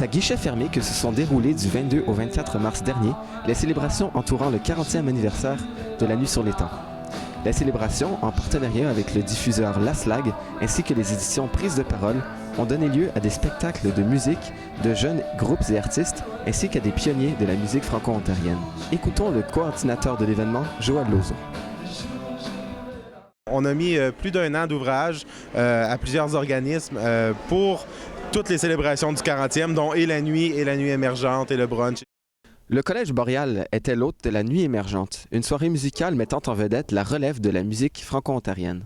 C'est à guichet fermé que se sont déroulées du 22 au 24 mars dernier les célébrations entourant le 40e anniversaire de la Nuit sur l'étang. La célébration, en partenariat avec le diffuseur L'Aslag ainsi que les éditions Prise de parole, ont donné lieu à des spectacles de musique de jeunes groupes et artistes ainsi qu'à des pionniers de la musique franco-ontarienne. Écoutons le coordinateur de l'événement, Joël Lauzon. On a mis plus d'un an d'ouvrage à plusieurs organismes pour toutes les célébrations du 40e, dont et la nuit émergente et le brunch. Le Collège Boréal était l'hôte de la Nuit émergente, une soirée musicale mettant en vedette la relève de la musique franco-ontarienne.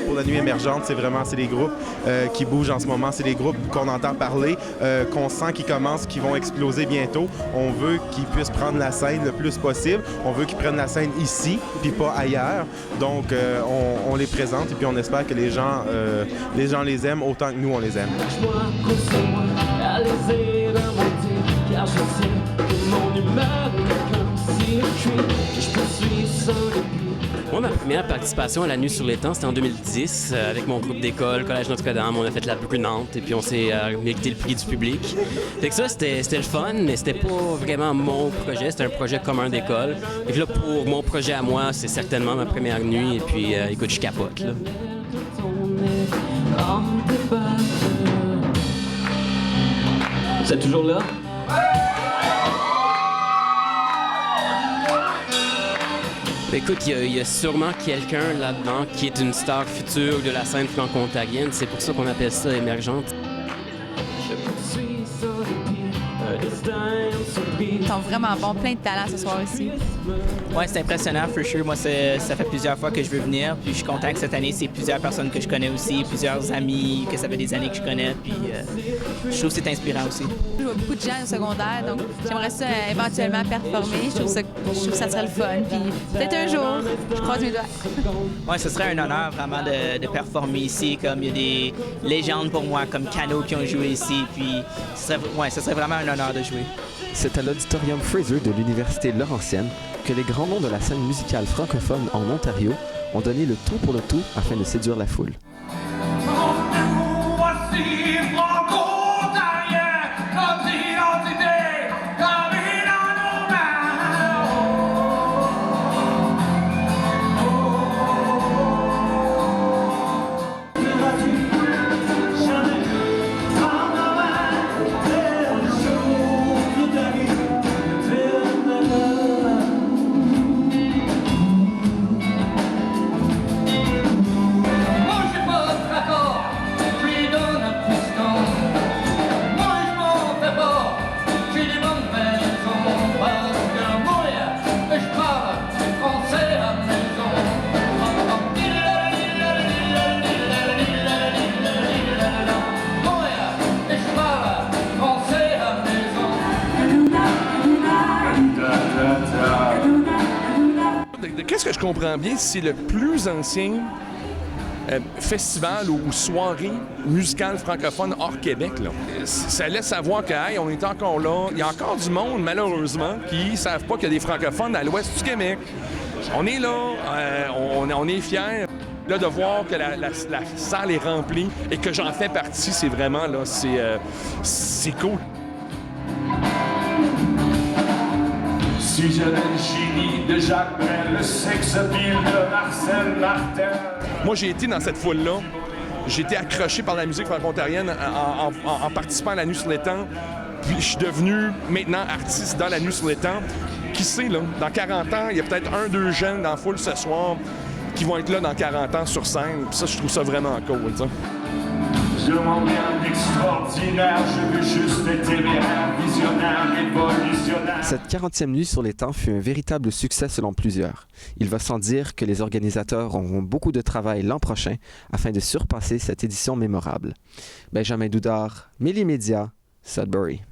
Pour la Nuit émergente, c'est les groupes qui bougent en ce moment, c'est les groupes qu'on entend parler, qu'on sent qui commencent, qui vont exploser bientôt. On veut qu'ils puissent prendre la scène le plus possible. On veut qu'ils prennent la scène ici, puis pas ailleurs. Donc, on les présente et puis on espère que les gens les aiment autant que nous, on les aime. Moi, ma première participation à la Nuit sur l'étang, c'était en 2010, avec mon groupe d'école, Collège Notre-Dame. On a fait la brunante et puis on s'est mérité le prix du public. Fait que ça, c'était le fun, mais c'était pas vraiment mon projet, c'était un projet commun d'école. Et puis là, pour mon projet à moi, c'est certainement ma première nuit et puis, écoute, je capote, là. Vous êtes toujours là? Écoute, il y a sûrement quelqu'un là-dedans qui est une star future de la scène franco-ontarienne. C'est pour ça qu'on appelle ça émergente. Ils sont vraiment bons, plein de talent ce soir ici. Ouais, c'est impressionnant, for sure. Moi, ça fait plusieurs fois que je veux venir, puis je suis content que cette année, c'est plusieurs personnes que je connais aussi, plusieurs amis que ça fait des années que je connais, puis je trouve que c'est inspirant aussi. Je vois beaucoup de gens au secondaire, donc j'aimerais ça éventuellement performer. Je trouve que ça serait le fun, puis peut-être un jour, je croise mes doigts. Ouais, ce serait un honneur vraiment de performer ici, comme il y a des légendes pour moi, comme Cano qui ont joué ici, puis ce serait vraiment un honneur de jouer. C'est à l'Auditorium Fraser de l'Université Laurentienne que les grands noms de la scène musicale francophone en Ontario ont donné le tout pour le tout afin de séduire la foule. Qu'est-ce que je comprends bien, c'est le plus ancien festival ou soirée musicale francophone hors Québec, là. Ça laisse savoir que, hey, on est encore là. Il y a encore du monde, malheureusement, qui ne savent pas qu'il y a des francophones à l'ouest du Québec. On est là, on est fiers. Là, de voir que la salle est remplie et que j'en fais partie, c'est vraiment, là, c'est cool. Si j'avais le génie de Jacques Brel, le sex-appeal de Marcel Martin. Moi, j'ai été dans cette foule-là. J'ai été accroché par la musique franco-ontarienne en participant à la Nuit sur l'étang. Puis je suis devenu maintenant artiste dans la Nuit sur l'étang. Qui sait, là, dans 40 ans, il y a peut-être 1-2 jeunes dans la foule ce soir qui vont être là dans 40 ans sur scène. Puis ça, je trouve ça vraiment cool, t'sais. Je m'en viens d'extraordinaire, je veux juste être téméraire, visionnaire, révolutionnaire. Cette 40e Nuit sur l'étang fut un véritable succès selon plusieurs. Il va sans dire que les organisateurs auront beaucoup de travail l'an prochain afin de surpasser cette édition mémorable. Benjamin Doudard, Méli Média, Sudbury.